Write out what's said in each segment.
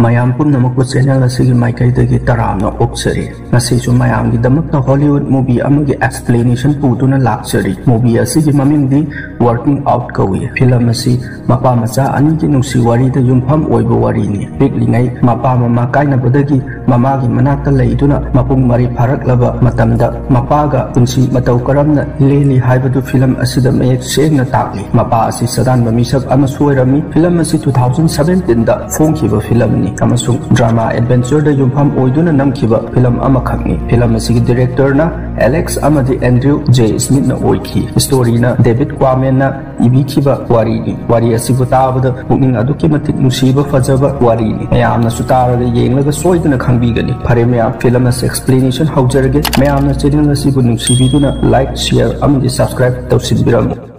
mayam pumnamakpu channel asigi maikaidagi taramna oksari ngasisu mayamgidamakta Hollywood movie amagi explanation puduna laksari movie asigi mamingdi working out kawi film asi mapa macha anigi nungsi warida yumpham oiba warini piklingai mapa mama kainabadagi mamagi manakta leiduna mapung mari pharaklaba matamda mapaga punsi matau karamna leli haibadu film asida mayek sengna takli mapa asi sadan bamisab ama suirami film asi 2017 da phongkiba film ni amasung drama adventure da yumpham oiduna namkiba film ama khakni film asi director na Alex amadi Andrew J Smith na oiki story na David Quammen na ibikhiba wari ni wari asi butabada pukning aduki matik nusiba fajaba wari ni mayamna sutaraga yenglaga soiduna khangbigani phare mayam film as explanation haujarage mayamna channel asi bu nusibiduna like share amadi subscribe tawsinbiramu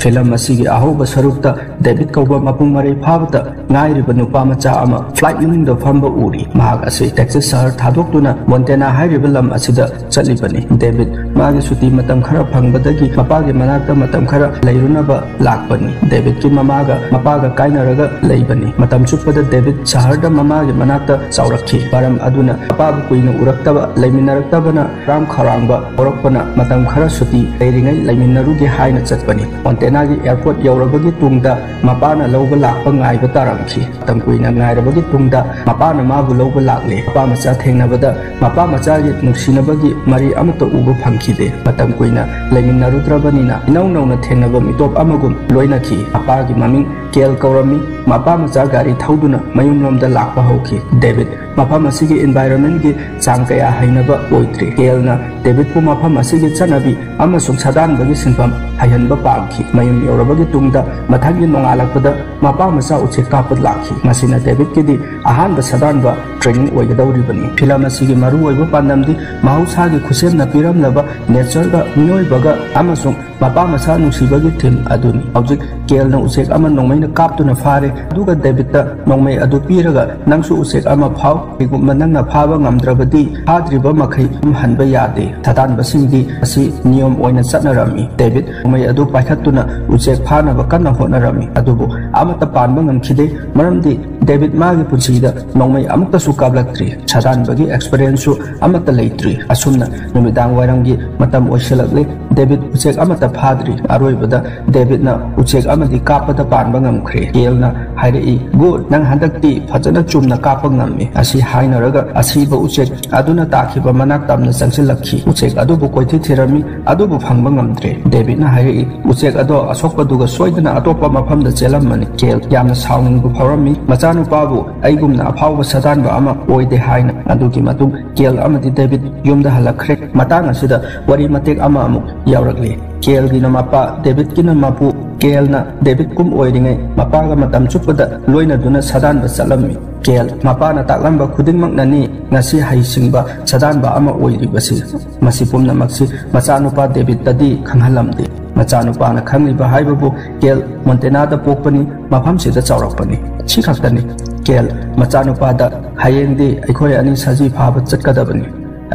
film asigi ahoba sarukta David Kauba mapung mari phabata ngairiba nupa macha ama flight ning da phamba uri mahak ase Texas sahar thadokduna Montana hairiba lam asida chalibani David magi suti matam khara phangbadagi mapagi manakta matam khara leirunaba lakpani David ki mapaga kainaraga leibani matam chuppada David sahar da mamagi manakta chaurakhi param aduna mapabu kuina uraktaba leiminaraktabana ram kharangba orakpana matam khara suti leiringai leiminarugi haina chatpani Montana airport yaurabagi tungda mapana lawba lakpa ngaiba taramki tamkuina ngairabagi tungda mapana mabu lawba lakle mapa macha thengnabada mapa macha gi nuksinabagi mari amata uba phangkhide matamkuina leiminarudrabanina inau nauna thengnaba mitop amagum loinaki apagi maming kel kaurami mapa macha gari thauduna mayumromda lakpa hauki David mafam asigi environment gi changkaya hainaba oitri kelna David pu mafam asigi chanabi amasung sadan bagi sinfam hayanba pamki mayum yorabagi tungda mathagi nongalakpada mapa masa uche kapat lakhi masina David kidi ahan ba sadan ba training oigadauri bani film asigi maru oiba pandamdi mahausa gi khusem na piram laba nature ga minoi baga amasung mapa masa nusibagi thim aduni object kelna usek ama nongmaina kaptuna fare aduga David ta nongmai adu piraga nangsu usek ama phau igumma nangna phaba ngamdrabadi hadriba makhai hanba yade thadan basingdi asi niyom oina chatnarami David nongmai adu paikhatuna usek phana ba kanna honarami adubu amata panba ngamkhide maramdi David magi punsida nongmai amukta su kablaktri chadan bagi experience amata leitri asumna numidang wairamgi matam oiselakle David usek amata phadri aroibada David na usek amadi kapada panba ngamkhre kelna hairi good nang handakti phajana chumna kapa ngammi asi hainaraga asiba usek aduna takhiba manak tamna changsilakhi usek adubu koithi thirami adubu phangba ngamdre David na hairi usek ado asokpaduga soidana atopa mafamda chelamani kel yamna saungbu phawrami machanu pabu aigumna aphawba sadanba ama oide haina adugi matung kel amadi David yumda halakre matang asida wari matek ama amu yaurakli kel gina mapa David kina mapu kelna David kum oiringai mapaga matam chupada loina duna sadanba chalammi kel mapana taklamba khudingmak nani ngasi haisingba sadanba ama oiribasi masipumna maksi machanupa David tadi khanghalamdi machanupa na khangliba haibabu kel Montana da pokpani mafam sida chaurakpani chi khaktani kel machanupa da hayengdi aikhoi ani saji phaba chatkadabani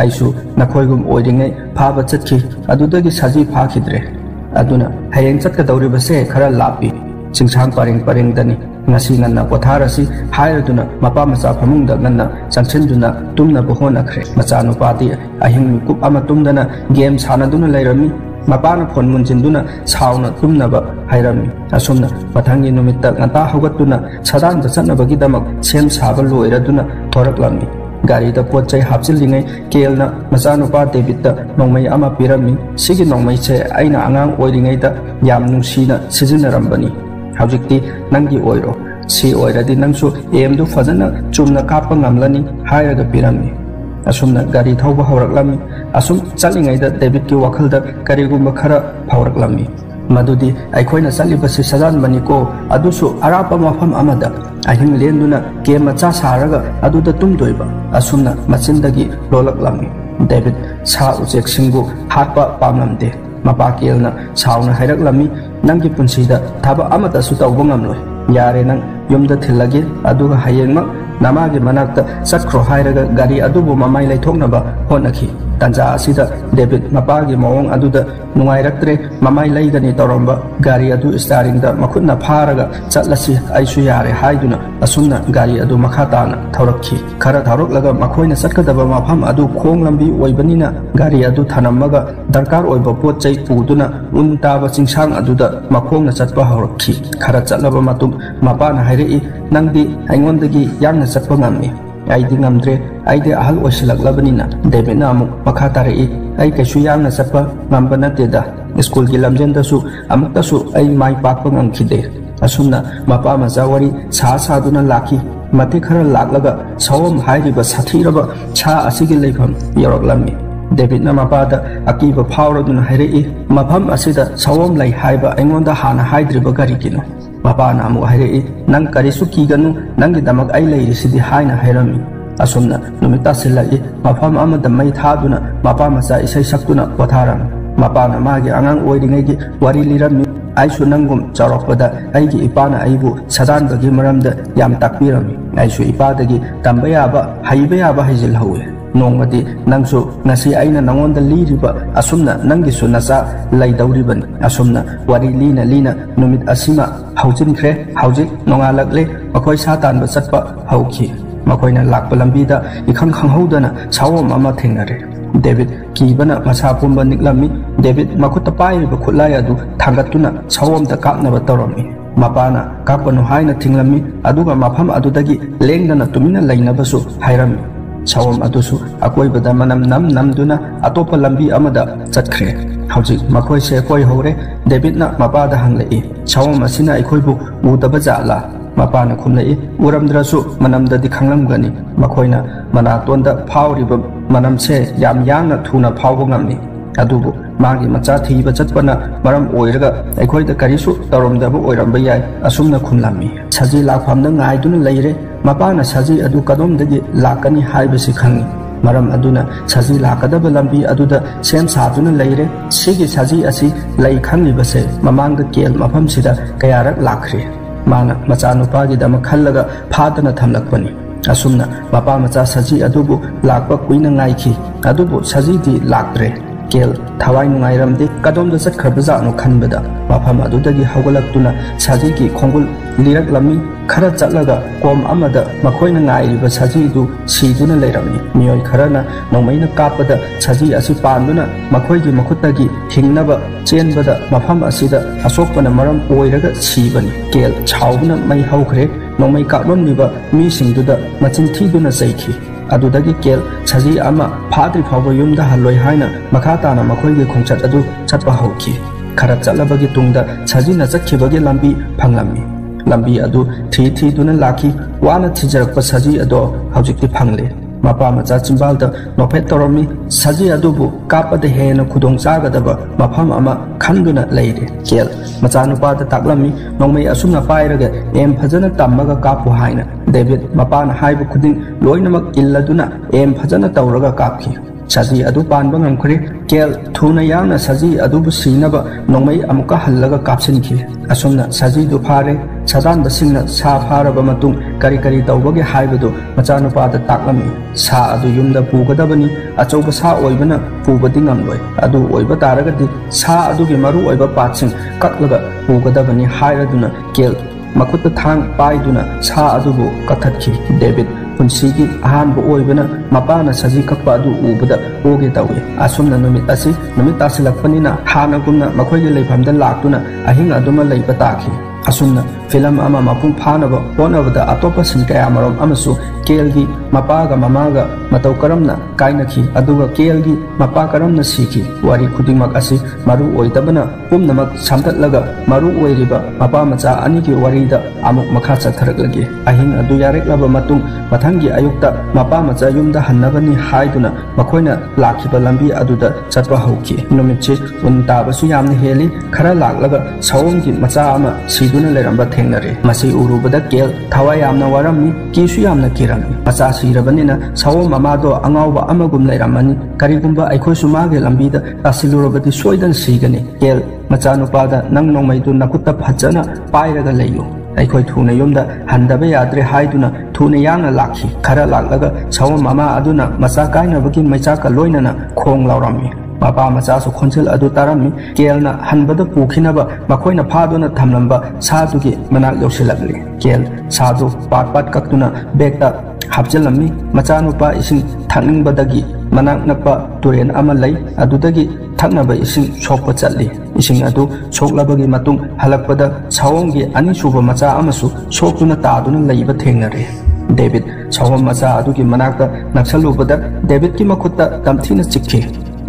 aisu nakhoigum oiringai phaba chatki adudagi saji phakhidre aduna hayeng chatkadawribase khara lapi chingsang pareng dani ngasi nganna potharasi hairaduna mapa macha phamungda nganna changchenduna tumna bohona khre machanu pati ahing kup ama tumdana game sanaduna lairami mapana phone munjinduna sauna tumnaba hairami asumna pathangi numitta ngata hogatuna sadan jachanabagi damak sem saba loiraduna thoraklami gari da pochai hapchilingai kelna machanupa David da nongmai ama pirami sigi nongmai che aina angang oiringai da yam nungsina sijinarambani hawjikti nangi oiro si oiradi nangsu emdu fajana chumna kapa ngamlani hairaga pirami asumna gari thauba hawraklami asum chalingai da David ki wakhalda karigumba khara phawraklami madudi aikhoina chalibasi sadan maniko adusu arapa mafam amada ahing lenduna ke macha saraga aduda tumdoiba asumna machindagi lolaklami David sa ujek singbu hatpa pamlamde mapa kelna sauna hairaklami nangi punsida thaba amata su tawba ngamloi yare nang yumda thilagi aduga hayengma namagi manakta satkro hairaga gari adubu mamai laithoknaba honakhi Tanja asida David mapagi mawong aduda nungairaktre mamai laigani toromba gari adu steering da makhutna pharaga chatlasi aisu yare haiduna asumna gari adu makhatana thorakhi khara tharoklaga makhoina satkadaba mafam adu khong lambi oibanina gari adu thanamaga darkar oiba pot chai puduna untaba chingsang aduda makhongna chatpa horakhi khara chatlaba matung mapana hairei nangdi aingondagi yangna chatpa ngammi aidi ngamdre aidi ahal oislaklabanina David na amuk makha tarei ai kaisu yangna chatpa ngamba nateda school gi lamjendasu amuktasu ai mai pakpa ngamkhide asumna mapa macha wari sa saduna lakhi mate khara laklaga sawam hairiba sathiraba cha asigi leifam yoroklammi David na mapada akiba phauraduna hairei mafam asida sawam lai haiba aingonda hana haidriba gari kino mapa na amu hairei nang karisu kiganu nangi damak ai leirisidi haina hairami asumna numita silai mafam amada mai thaduna mapa macha isai saktuna potharam mapa na magi angang oiringai wari lirammi aisu nangum charakpada aigi ipana aibu sadanbagi maramda yam takpirami aisu ipadagi tambayaba haibeyaba haijilhawe nongmadi nangsu ngasi aina nangonda liriba asumna nangisu nasa laidawriban asumna wari lina numit asima haujinkre haujik nongalakle makhoi satanba chatpa hauki makoina lakpa lambida ikhang khanghaudana sawom ama thengnare David kibana masa pumba niklami David makuta pairiba khulai adu thangatuna sawomda kapnaba tawrami mapana kapanu haina thinglami aduga mafam adudagi lengdana tumina lainabasu hairami sawom adusu akoibada manam namduna atopa lambi amada chatkre hauji makoi se koi hore David na mapada hanglei sawom asina ikhoibu udaba jala mapana khumlei uramdrasu manamdadi khanglamgani makoina manatonda phawriba manamse yam yangna thuna phawba ngamni adubu magi macha thiba chatpana maram oiraga aikhoida karisu taromdaba oiramba yai asumna khumlami saji lakhamna ngaiduna leire mapana saji adu kadomdagi lakani haibasi khangi maram aduna saji lakadaba lambi aduda sem saduna leire sigi saji asi lei khanlibase mamangda kel mafam sida kayarak lakhre mana machanupagi dama khallaga phadana thamlakpani asumna mapa macha saji adubu lakpa kuina ngaiki adubu saji di laktre kel thawai nungairamde kadomda chatkhabajanu khanbada mafam adudagi hawgalaktuna saji ki khongul lirak lami khara chatlaga kom amada makhoina ngairiba saji du siduna leirami miyoi kharana nomaina kapada saji asi panduna makhoigi makhutagi hingnaba chenbada mafam asida asokpana maram oiraga sibani kel chawbuna mai hawkhre nomai kablon niba mi singduda machin thiduna saiki adudagi kel saji ama phadri phawba yumda haloi haina makhatana makhoigi khongchat adu chatpa hauki khara chalabagi tungda saji na chakhibagi lambi phanglami lambi adu thi duna laki wana thijarakpa saji ado haujikti phangle mapa macha chimbalda nophet toromi saji adubu kapade hena khudong chagadaba mafam ama khanduna leire kel macha nupada taklami nongmei asumna pairaga em phajana tammaga kapu haina David mapana haibu khuding loinamak illaduna em phajana tawraga kapki saji adu panba ngamkhre kel thuna yangna saji adubu sinaba nongmei amuka hallaga kapsinki asumna saji du phare sadan basingna sa pharaba matung kari tawbagi haibadu machanupada taklami sa adu yumda pugadabani achauba sa oibana pubadi ngamloi adu oiba taragadi sa adugi maru oiba patsing kaklaga pugadabani hairaduna kel makutta thang paiduna sa adubu kathatki David punsigi ahanbu oibana mapana saji kakpa adu ubada oge tawi asumna numit asi numit tasilakpanina hanagumna makhoigi leifamda laktuna ahing aduma leiba taki asumna film ama mapung phanaba honabada atopa sinkaya marom amasu kelgi mapaga mamaga matau karamna kainaki aduga kelgi mapa karamna siki wari khudingmak asi maru oitabana pumnamak samtatlaga maru oiriba mapa macha anigi warida amuk makha chatharaklagi ahing adu yareklaba matung mathangi ayukta mapa macha yumda hannabani haiduna makhoina lakhiba lambi aduda chatwa hauki numitchi untabasu yamna heli khara laklaga sawomgi macha ama siduna leramba thengnare masi urubada kel thawai yamna warami kisu yamna kirami macha sirabanina sawom mamado angawba amagum leiramani karigumba aikhoisu mage lambida asilurabadi soidan sigani kel macha nupada nang nongmaidu nakutta phajana pairaga leyo ꯑꯩꯈꯣꯏ ꯊꯨꯅ ꯌꯨꯝꯗ ꯍꯟꯗꯕ ꯌꯥꯗ꯭ꯔꯦ ꯍꯥꯏꯗꯨꯅ ꯊꯨꯅ ꯌꯥꯡꯅ ꯂꯥꯛꯈꯤ ꯈꯔ ꯂꯥꯛꯂꯒ ꯁꯥꯋꯣꯝ ꯑꯃ ꯑꯗꯨꯅ ꯃꯆꯥ ꯀꯥꯏꯅꯕꯒꯤ ꯃꯩꯆꯥꯛꯀ ꯂꯣꯏꯅꯅ ꯈꯣꯡ ꯂꯥꯎꯔꯝꯃꯤ ꯃꯄꯥ ꯃꯆꯥꯁꯨ ꯈꯣꯟꯖꯦꯜ ꯑꯗꯨ ꯇꯥꯔꯝꯃꯤ ꯀꯦꯜꯅ ꯍꯟꯕꯗ ꯄꯨꯈꯤꯅꯕ ꯃꯈꯣꯏꯅ ꯐꯥꯗꯨꯅ ꯊꯝꯂꯝꯕ ꯁꯥꯗꯨꯒꯤ ꯃꯅꯥꯛ ꯌꯧꯁꯤꯜꯂꯛꯂꯤ ꯀꯦꯜ ꯁꯥꯗꯨ ꯄꯥꯠ ꯄꯥꯠ ꯀꯛꯇꯨꯅ ꯕꯦꯛꯇ ꯍꯥꯞꯆꯤꯜꯂꯝꯃꯤ ꯃꯆꯥꯅꯨꯄꯥ ꯏꯁꯤꯡ ꯊꯛꯅꯤꯡꯕꯗꯒꯤ ꯃꯅꯥꯛ ꯅꯛꯄ ꯇꯨꯔꯦꯟ ꯑꯃ ꯂꯩ ꯑꯗꯨꯗꯒꯤ ꯊꯛꯅꯕ ꯏꯁꯤꯡ ꯁꯣꯛꯄ ꯆꯠꯂꯤ ꯏꯁꯤꯡ ꯑꯗꯨ ꯁꯣꯛꯂꯕꯒꯤ ꯃꯇꯨꯡ ꯍꯜꯂꯛꯄꯗ ꯁꯥꯋꯣꯝꯒꯤ ꯑꯅꯤꯁꯨꯕ ꯃꯆꯥ ꯑꯃꯁꯨ ꯁꯣꯛꯇꯨꯅ ꯇꯥꯗꯨꯅ ꯂꯩꯕ ꯊꯦꯡꯅꯔꯦ ꯗꯦꯕꯤꯠ ꯁꯥꯋꯣꯝ ꯃꯆꯥ ꯑꯗꯨꯒꯤ ꯃꯅꯥꯛꯇ ꯅꯛꯁꯜꯂꯨꯕꯗ ꯗꯦꯕꯤꯠꯀꯤ ꯃꯈꯨꯠꯇ ꯇꯝꯊꯤꯅ ꯆꯤꯛꯈꯤ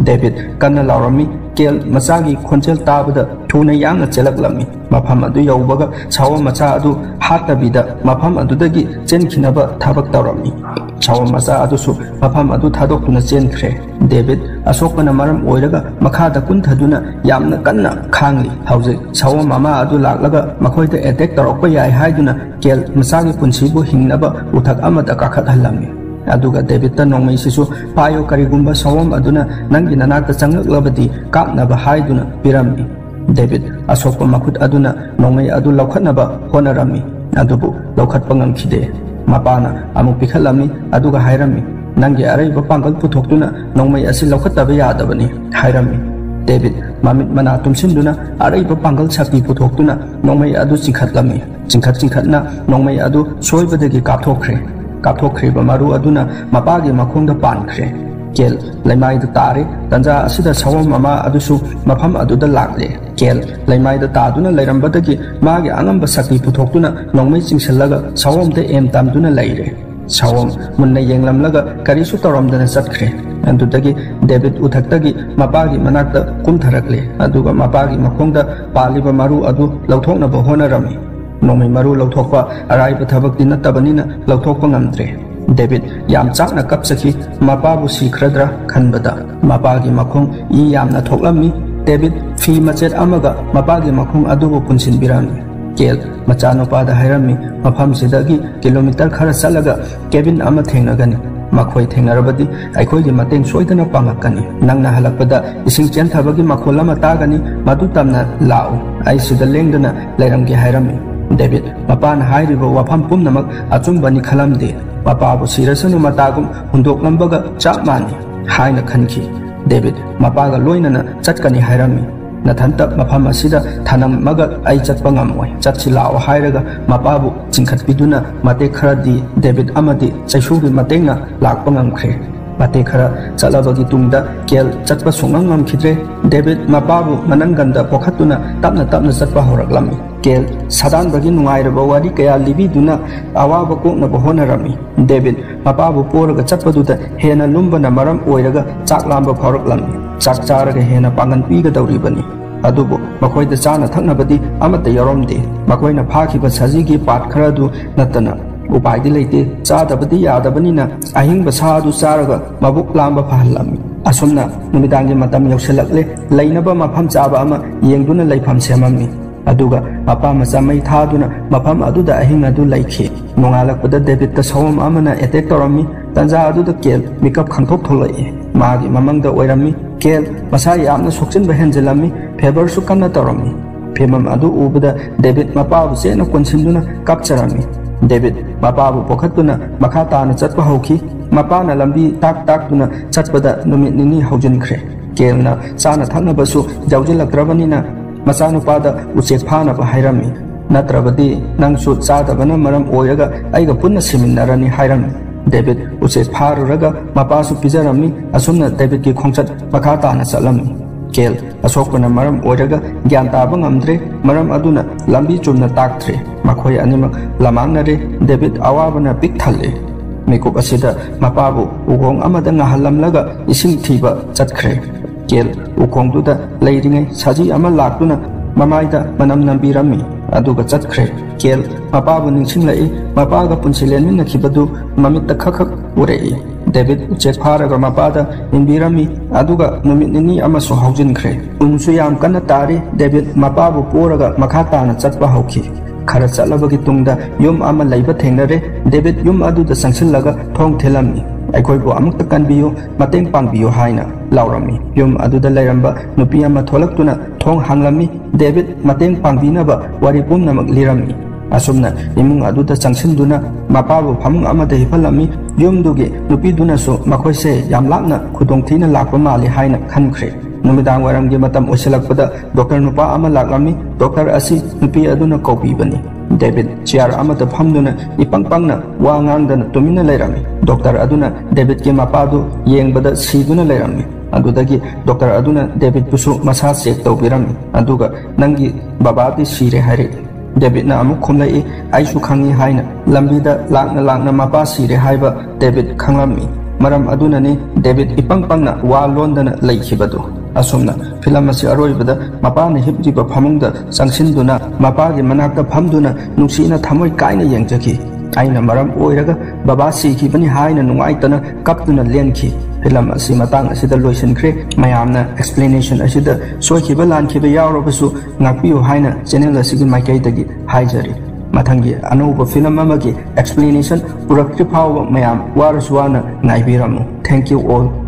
ꯗꯦꯕꯤꯠ ꯀꯟꯅ ꯂꯥꯎꯔꯝꯃꯤ ꯀꯦꯜ ꯃꯆꯥꯒꯤ ꯈꯣꯟꯖꯦꯜ ꯇꯥꯕꯗ ꯊꯨꯅ ꯌꯥꯡꯅ ꯆꯦꯜꯂꯛꯂꯝꯃꯤ ꯃꯐꯝ ꯑꯗꯨ ꯌꯧꯕꯒ ꯁꯥꯋꯣꯝ ꯃꯆꯥ ꯑꯗꯨ ꯍꯥꯠꯇꯕꯤꯗ ꯃꯐꯝ ꯑꯗꯨꯗꯒꯤ ꯆꯦꯟꯈꯤꯅꯕ ꯊꯕꯛ ꯇꯧꯔꯝꯃꯤ ꯁꯥꯋꯣꯝ ꯃꯆꯥ ꯑꯗꯨꯁꯨ ꯃꯐꯝ ꯑꯗꯨ ꯊꯥꯗꯣꯛꯇꯨꯅ ꯆꯦꯟꯈ꯭ꯔꯦ ꯗꯦꯕꯤꯠ ꯑꯁꯣꯛꯄꯅ ꯃꯔꯝ ꯑꯣꯏꯔꯒ ꯃꯈꯥꯗ ꯀꯨꯟꯊꯗꯨꯅ ꯌꯥꯝꯅ ꯀꯟꯅ ꯈꯥꯡꯂꯤ ꯍꯧꯖꯤꯛ ꯁꯥꯋꯣꯝ ꯑꯃ ꯑꯗꯨ ꯂꯥꯛꯂꯒ ꯃꯈꯣꯏꯗ ꯑꯦꯇꯦꯛ ꯇꯧꯔꯛꯄ ꯌꯥꯏ ꯍꯥꯏꯗꯨꯅ ꯀꯦꯜ ꯃꯆꯥꯒꯤ ꯄꯨꯟꯁꯤꯕꯨ ꯍꯤꯡꯅꯕ ꯎꯊꯛ ꯑꯃꯗ ꯀꯥꯈꯠꯍꯜꯂꯝꯃꯤ ꯑꯗꯨꯒ ꯗꯦꯕꯤꯠꯇ ꯅꯣꯡꯃꯩꯁꯤꯁꯨ ꯄꯥꯏꯌꯣ ꯀꯔꯤꯒꯨꯝꯕ ꯁꯥꯋꯣꯝ ꯑꯗꯨꯅ ꯅꯪꯒꯤ ꯅꯅꯥꯛꯇ ꯆꯪꯂꯛꯂꯕꯗꯤ ꯀꯥꯞꯅꯕ ꯍꯥꯏꯗꯨꯅ ꯄꯤꯔꯝꯃꯤ ꯗꯦꯕꯤꯠ ꯑꯁꯣꯛꯄ ꯃꯈꯨꯠ ꯑꯗꯨꯅ ꯅꯣꯡꯃꯩ ꯑꯗꯨ ꯂꯧꯈꯠꯅꯕ ꯍꯣꯠꯅꯔꯝꯃꯤ ꯑꯗꯨꯕꯨ ꯂꯧꯈꯠꯄ ꯉꯝꯈꯤꯗꯦ ꯃꯄꯥꯅ ꯑꯃꯨꯛ ꯄꯤꯈꯠꯂꯝꯃꯤ ꯑꯗꯨꯒ ꯍꯥꯏꯔꯝꯃꯤ ꯅꯪꯒꯤ ꯑꯔꯩꯕ ꯄꯥꯡꯒꯜ ꯄꯨꯊꯣꯛꯇꯨꯅ ꯅꯣꯡꯃꯩ ꯑꯁꯤ ꯂꯧꯈꯠꯇꯕ ꯌꯥꯗꯕꯅꯤ ꯍꯥꯏꯔꯝꯃꯤ ꯗꯦꯕꯤꯠ ꯃꯃꯤꯠ ꯃꯅꯥ ꯇꯨꯝꯁꯤꯟꯗꯨꯅ ꯑꯔꯩꯕ ꯄꯥꯡꯒꯜ ꯁꯛꯇꯤ ꯄꯨꯊꯣꯛꯇꯨꯅ ꯅꯣꯡꯃꯩ ꯑꯗꯨ ꯆꯤꯡꯈꯠꯂꯝꯃꯤ ꯆꯤꯡꯈꯠꯅ ꯅꯣꯡꯃꯩ ꯑꯗꯨ ꯁꯣꯏꯕꯗꯒꯤ ꯀꯥꯞꯊꯣꯛꯈ꯭ꯔꯤꯕ ꯃꯔꯨ ꯑꯗꯨꯅ ꯃꯄꯥꯒꯤ ꯃꯈꯣꯡꯗ ꯄꯥꯟꯈ꯭ꯔꯦ ꯀꯦꯜ ꯂꯩꯃꯥꯏꯗ ꯇꯥꯔꯦ ꯇꯟꯖꯥ ꯑꯁꯤꯗ ꯁꯥꯋꯣꯝ ꯑꯃ ꯑꯗꯨꯁꯨ ꯃꯐꯝ ꯑꯗꯨꯗ ꯂꯥꯛꯂꯦ ꯀꯦꯜ ꯂꯩꯃꯥꯏꯗ ꯇꯥꯗꯨꯅ ꯂꯩꯔꯝꯕꯗꯒꯤ ꯃꯥꯒꯤ ꯑꯉꯝꯕ ꯁꯛꯇꯤ ꯄꯨꯊꯣꯛꯇꯨꯅ ꯅꯣꯡꯃꯩ ꯆꯤꯡꯁꯤꯜꯂꯒ ꯁꯥꯋꯣꯝꯗ ꯑꯦꯝ ꯇꯝꯗꯨꯅ ꯂꯩꯔꯦ ꯁꯥꯋꯣꯝ ꯃꯨꯟꯅ ꯌꯦꯡꯂꯝꯂꯒ ꯀꯔꯤꯁꯨ ꯇꯧꯔꯝꯗꯅ ꯆꯠꯈ꯭ꯔꯦ ꯑꯗꯨꯗꯒꯤ ꯗꯦꯕꯤꯠ ꯎꯊꯛꯇꯒꯤ ꯃꯄꯥꯒꯤ ꯃꯅꯥꯛꯇ ꯀꯨꯝꯊꯔꯛꯂꯦ ꯑꯗꯨꯒ ꯃꯄꯥꯒꯤ ꯃꯈꯣꯡꯗ ꯄꯥꯜꯂꯤꯕ ꯃꯔꯨ ꯑꯗු ꯂꯧꯊꯣꯛꯅꯕ ꯍꯣꯠꯅꯔꯝꯃꯤ ꯅꯣꯡꯃꯩ ꯃꯔꯨ ꯂꯧꯊꯣꯛꯄ ꯑꯔꯥꯏꯕ ꯊꯕꯛꯇꯤ ꯅꯠꯇꯕꯅꯤꯅ ꯂꯧꯊꯣꯛꯄ ꯉꯝꯗ꯭ꯔꯦ ꯗꯦꯕꯤꯠ ꯌꯥꯝ ꯆꯥꯛꯅ ꯀꯞꯆꯈꯤ ꯃꯄꯥꯕꯨ ꯁꯤꯈ꯭ꯔꯗ꯭ꯔꯥ ꯈꯟꯕꯗ ꯃꯄꯥꯒꯤ ꯃꯈꯣꯡ ꯏ ꯌꯥꯝꯅ ꯊꯣꯛꯂꯝꯃꯤ ꯗꯦꯕꯤꯠ ꯐꯤ ꯃꯆꯦꯠ ꯑꯃꯒ ꯃꯄꯥꯒꯤ ꯃꯈꯣꯡ ꯑꯗꯨꯕꯨ ꯄꯨꯟꯁꯤꯟꯕꯤꯔꯝꯃꯤ ꯀꯦꯜ ꯃꯆꯥꯅꯨꯄꯥꯗ ꯍꯥꯏꯔꯝꯃꯤ ꯃꯐꯝꯁꯤꯗꯒꯤ ꯀꯤꯂꯣꯃꯤꯇꯔ ꯈꯔ ꯆꯠꯂꯒ ꯀꯦꯕꯤꯟ ꯑꯃ ꯊꯦꯡꯅꯒꯅꯤ ꯃꯈꯣꯏ ꯊꯦꯡꯅꯔꯕꯗꯤ ꯑꯩꯈꯣꯏꯒꯤ ꯃꯇꯦꯡ ꯁꯣꯏꯗꯅ ꯄꯥꯡꯉꯛꯀꯅꯤ ꯅꯪꯅ ꯍꯜꯂꯛꯄꯗ ꯏꯁꯤꯡ ꯆꯦꯟꯊꯕꯒꯤ ꯃꯈꯣꯜ ꯑꯃ ꯇꯥꯒꯅꯤ ꯃꯗꯨ ꯇꯝꯅ ꯂꯥꯛꯎ ꯑꯩ ꯁꯤꯗ ꯂꯦꯡꯗꯅ ꯂꯩꯔꯝꯒꯦ ꯍꯥꯏꯔꯝꯃꯤ ꯗꯦꯕꯤꯠ ꯃꯄꯥꯅ ꯍꯥꯏꯔꯤꯕ ꯋꯥꯐꯝ ꯄꯨꯝꯅꯃꯛ ꯑꯆꯨꯝꯕꯅꯤ ꯈꯜꯂꯝꯗꯦ ꯃꯄꯥꯕꯨ ꯁꯤꯔꯁꯅꯨ ꯃꯇꯥꯒꯨꯝ ꯍꯨꯟꯗꯣꯛꯂꯝꯕꯒ ꯆꯞ ꯃꯥꯟꯅꯤ ꯍꯥꯏꯅ ꯈꯟꯈꯤ ꯗꯦꯕꯤꯠ ꯃꯄꯥꯒ ꯂꯣꯏꯅꯅ ꯆꯠꯀꯅꯤ ꯍꯥꯏꯔꯝꯃꯤ ꯅꯊꯟꯇ ꯃꯐꯝ ꯑꯁꯤꯗ ꯊꯅꯝꯃꯒ ꯑꯩ ꯆꯠꯄ ꯉꯝꯃꯣꯏ ꯆꯠꯁꯤ ꯂꯥꯛꯑꯣ ꯍꯥꯏꯔꯒ ꯃꯄꯥꯕు ꯆꯤꯡꯈꯠꯄꯤꯗꯨꯅ ꯃꯇꯦꯛ ꯈꯔꯗꯤ ꯗꯦꯕꯤꯠ ꯑꯃꯗꯤ ꯆꯩꯁꯨꯒꯤ ꯃꯇꯦꯡꯅ ꯂꯥꯛꯄ ꯉꯝꯈ꯭ꯔꯦ ꯃꯇꯦꯛ ꯈꯔ ꯆꯠꯂꯕꯒꯤ ꯇꯨꯡꯗ ꯀꯦꯜ ꯆꯠꯄ ꯁꯨꯡꯉꯝ ꯉꯝꯈꯤꯗ꯭ꯔꯦ ꯗꯦꯕꯤꯠ ꯃꯄꯥꯕꯨ ꯃꯅꯪꯒꯟꯗ ꯄꯣꯈꯠꯇꯨꯅ ꯇꯞꯅ ꯆꯠꯄ ꯍꯧꯔꯛꯂꯝꯃꯤ ꯀꯦꯜ ꯁꯥꯗꯥꯟꯕꯒꯤ ꯅꯨꯡꯉꯥꯏꯔꯕ ꯋꯥꯔꯤ ꯀꯌꯥ ꯂꯤꯕꯤꯗꯨꯅ ꯑꯋꯥꯕ ꯀꯣꯛꯅꯕ ꯍꯣꯠꯅꯔꯝꯃꯤ ꯗꯦꯕꯤꯠ ꯃꯄꯥꯕꯨ ꯄꯣꯔꯒ ꯆꯠꯄꯗꯨꯗ ꯍꯦꯟꯅ ꯂꯨꯝꯕꯅ ꯃꯔꯝ ꯑꯣꯏꯔꯒ ꯆꯥꯛ ꯂꯥꯝꯕ ꯐꯥꯎꯔꯛꯂꯝꯃꯤ ꯆꯥꯛ ꯆꯥꯔꯒ ꯍꯦꯟꯅ ꯄꯥꯡꯒꯜ ꯄꯤꯒꯗꯧꯔꯤꯕꯅꯤ ꯑꯗꯨꯕꯨ ꯃꯈꯣꯏꯗ ꯆꯥꯅ ꯊꯛꯅꯕꯗꯤ ꯑꯃꯠꯇ ꯌꯥꯎꯔꯝꯗꯦ ꯃꯈꯣꯏꯅ ꯐꯥꯈꯤꯕ ꯁꯖꯤꯒꯤ ꯄꯥꯠ ꯈꯔꯗꯨ ꯅꯠꯇꯅ ꯎꯄꯥꯏꯗꯤ ꯂꯩꯇꯦ ꯆꯥꯗꯕꯗꯤ ꯌꯥꯗꯕꯅꯤꯅ ꯑꯍꯤꯡꯕ ꯁꯥ ꯑꯗꯨ ꯆꯥꯔꯒ ꯃꯕꯨꯛ ꯂꯥꯝꯕ ꯐꯍꯜꯂꯝꯃꯤ ꯑꯁꯨꯝꯅ ꯅꯨꯃꯤꯗꯥꯡꯒꯤ ꯃꯇꯝ ꯌꯧꯁꯤꯜꯂꯛꯂꯦ ꯂꯩꯅꯕ ꯃꯐꯝ ꯆꯥꯕ ꯑꯃ ꯌꯦꯡꯗꯨꯅ ꯂꯩꯐꯝ ꯁꯦꯝꯃꯝꯃꯤ ꯑꯗꯨꯒ ꯃꯄꯥ ꯃꯆꯥ ꯃꯩ ꯊꯥꯗꯨꯅ ꯃꯐꯝ ꯑꯗꯨꯗ ꯑꯍꯤꯡ ꯑꯗꯨ ꯂꯩꯈꯤ ꯅꯣꯡꯉꯥꯜꯂꯛꯄꯗ ꯗꯦꯕꯤꯠꯇ ꯁꯥꯋꯣꯝ ꯑꯃꯅ ꯑꯦꯇꯦꯛ ꯇꯧꯔꯝꯃꯤ ꯇꯟꯖꯥ ꯑꯗꯨꯗ ꯀꯦꯜ ꯃꯤꯀꯞ ꯈꯪꯊꯣꯛ ꯊꯣꯛꯂꯛꯏ ꯃꯥꯒꯤ ꯃꯃꯪꯗ ꯑꯣꯏꯔꯝꯃꯤ ꯀꯦꯜ ꯃꯁꯥ ꯌꯥꯝꯅ ꯁꯣꯛꯆꯤꯟꯕ ꯍꯦꯟꯖꯤꯜꯂꯝꯃꯤ ꯐꯦꯕꯔꯁꯨ ꯀꯟꯅ ꯇꯧꯔꯝꯃꯤ ꯐꯤꯕꯝ ꯑꯗꯨ ꯎꯕꯗ ꯗꯦꯕꯤꯠ ꯃꯄꯥꯕꯨ ꯆꯦꯠꯅ ꯀꯣꯟꯁꯤꯟꯗꯨꯅ ꯀꯞꯆꯔꯝꯃꯤ ꯗꯦꯕꯤꯠ ꯃꯄꯥꯕꯨ ꯄꯣꯈꯠꯇꯨꯅ ꯃꯈꯥ ꯇꯥꯅ ꯆꯠꯄ ꯍꯧꯈꯤ ꯃꯄꯥꯅ ꯂꯝꯕꯤ ꯇꯥꯛꯇꯨꯅ ꯆꯠꯄꯗ ꯅꯨꯃꯤꯠ ꯅꯤꯅꯤ ꯍꯧꯖꯤꯟꯈ꯭ꯔꯦ ꯀꯦꯜꯅ ꯆꯥꯅ ꯊꯛꯅꯕꯁꯨ ꯌꯥꯎꯁꯤꯜꯂꯛꯇ꯭ꯔꯕꯅꯤꯅ ꯃꯆꯥꯅꯨꯄꯥꯗ ꯎꯆꯦꯛ ꯐꯥꯅꯕ ꯍꯥꯏꯔꯝꯃꯤ ꯅꯠꯇ꯭ꯔꯕꯗꯤ ꯅꯪꯁꯨ ꯆꯥꯗꯕꯅ ꯃꯔꯝ ꯑꯣꯏꯔꯒ ꯑꯩꯒ ꯄꯨꯟꯅ ꯁꯤꯃꯤꯟꯅꯔꯅꯤ ꯍꯥꯏꯔꯝꯃꯤ ꯗꯦꯕꯤꯠ ꯎꯆꯦꯛ ꯐꯥꯔꯨꯔꯒ ꯃꯄꯥꯁꯨ ꯄꯤꯖꯔꯝꯃꯤ ꯑꯁꯨꯝꯅ ꯗꯦꯕꯤꯠꯀꯤ ꯈꯣꯡꯆꯠ ꯃꯈꯥ ꯇꯥꯅ ꯆꯠꯂꯝꯃꯤ ꯀꯦꯜ ꯑꯁꯣꯛꯄꯅ ꯃꯔꯝ ꯑꯣꯏꯔꯒ ꯒ꯭ꯌꯥꯟ ꯇꯥꯕ ꯉꯝꯗ꯭ꯔꯦ ꯃꯔꯝ ꯑꯗꯨꯅ ꯂꯝꯕꯤ ꯆꯨꯝꯅ ꯇꯥꯛꯇ꯭ꯔꯦ ꯃꯈꯣꯏ ꯑꯅꯤꯃꯛ ꯂꯝꯃꯥꯡꯅꯔꯦ ꯗꯦꯕꯤꯠ ꯑꯋꯥꯕꯅ ꯄꯤꯛ ꯊꯜꯂꯦ ꯃꯤꯀꯨꯞ ꯑꯁꯤꯗ ꯃꯄꯥꯕꯨ ꯎꯈꯣꯡ ꯑꯃꯗ ꯉꯥꯍꯜꯂꯝꯂꯒ ꯏꯁꯤꯡ ꯊꯤꯕ ꯆꯠꯈ꯭ꯔꯦ ꯀꯦꯜ ꯎꯈꯣꯡꯗꯨꯗ ꯂꯩꯔꯤꯉꯩ ꯁꯖꯤ ꯑꯃ ꯂꯥꯛꯇꯨꯅ ꯃꯃꯥꯏꯗ ꯃꯅꯝ ꯅꯝꯕꯤꯔꯝꯃꯤ ꯑꯗꯨꯒ ꯆꯠꯈ꯭ꯔꯦ ꯀꯦꯜ ꯃꯄꯥꯕꯨ ꯅꯤꯡꯁꯤꯡꯂꯛꯏ ꯃꯄꯥꯒ ꯄꯨꯟꯁꯤ ꯂꯦꯟꯃꯤꯟꯅꯈꯤꯕꯗꯨ ꯃꯃꯤꯠꯇ ꯈꯛ ꯎꯔꯛꯏ ꯗꯦꯕꯤꯠ ꯎꯆꯦꯛ ꯐꯥꯔꯒ ꯃꯄꯥꯗ ꯏꯟꯕꯤꯔꯝꯃꯤ ꯑꯗꯨꯒ ꯅꯨꯃꯤꯠ ꯅꯤꯅꯤ ꯑꯃꯁꯨ ꯍꯧꯖꯤꯟꯈ꯭ꯔꯦ ꯎꯟꯁꯨ ꯌꯥꯝ ꯀꯟꯅ ꯇꯥꯔꯤ ꯗꯦꯕꯤꯠ ꯃꯄꯥꯕꯨ ꯄꯣꯔꯒ ꯃꯈꯥ ꯇꯥꯅ ꯆꯠꯄ ꯍꯧꯈꯤ ꯈꯔ ꯆꯠꯂꯕꯒꯤ ꯇꯨꯡꯗ ꯌꯨꯝ ꯑꯃ ꯂꯩꯕ ꯊꯦꯡꯅꯔꯦ ꯗꯦꯕꯤꯠ ꯌꯨꯝ ꯑꯗꯨꯗ ꯆꯪꯁꯤꯜꯂꯒ ꯊꯣꯡ ꯊꯤꯜꯂꯝꯃꯤ ꯑꯩꯈꯣꯏꯕꯨ ꯑꯃꯨꯛꯇ ꯀꯟꯕꯤꯌꯨ ꯃꯇꯦꯡ ꯄꯥꯡꯕꯤꯌꯨ ꯍꯥꯏꯅ ꯂꯥꯎꯔꯝꯃꯤ ꯌꯨꯝ ꯑꯗꯨꯗ ꯂꯩꯔꯝꯕ ꯅꯨꯄꯤ ꯑꯃ ꯊꯣꯛꯂꯛꯇꯨꯅ ꯊꯣꯡ ꯍꯥꯡꯂꯝꯃꯤ ꯗꯦꯕꯤꯠ ꯃꯇꯦꯡ ꯄꯥꯡꯕꯤꯅꯕ ꯋꯥꯔꯤ ꯄꯨꯝꯅꯃꯛ ꯂꯤꯔꯝꯃꯤ asumna imung aduda changsin mapabu phamung amada hipalami yumdugi nupiduna su makoise yam lakna khudong thina lakpa mali haina khankhre numidang waramgi matam osilakpada doctor nupa ama laklami doctor asi nupi aduna kopibani David chair amata phamduna ipangpangna wa ngangdana tumina leirami doctor aduna David ki mapadu yengbada siduna leirami adudagi doctor aduna David pusu masa check tawbirami aduga nangi babati sire hari David na amuk khumlai aisu khangi haina lambida lakna mapa sire haiba David khangami maram aduna ni David ipangpangna wa londana leikhibadu asumna film asi aroibada mapana hipjiba phamungda changsinduna mapagi manakta phamduna nungsina thamoi kaina yengjaki aina maram oiraga baba sikhi bani haina nungaitana kaptuna lenki film asi matang asida loisinkhre mayamna explanation asida soikhiba lankhiba yawrobasu ngakpiu haina channel asigi maikaitagi haijari mathangi anuba film amagi explanation purakri phawa mayam waraswana ngaibiramu thank you all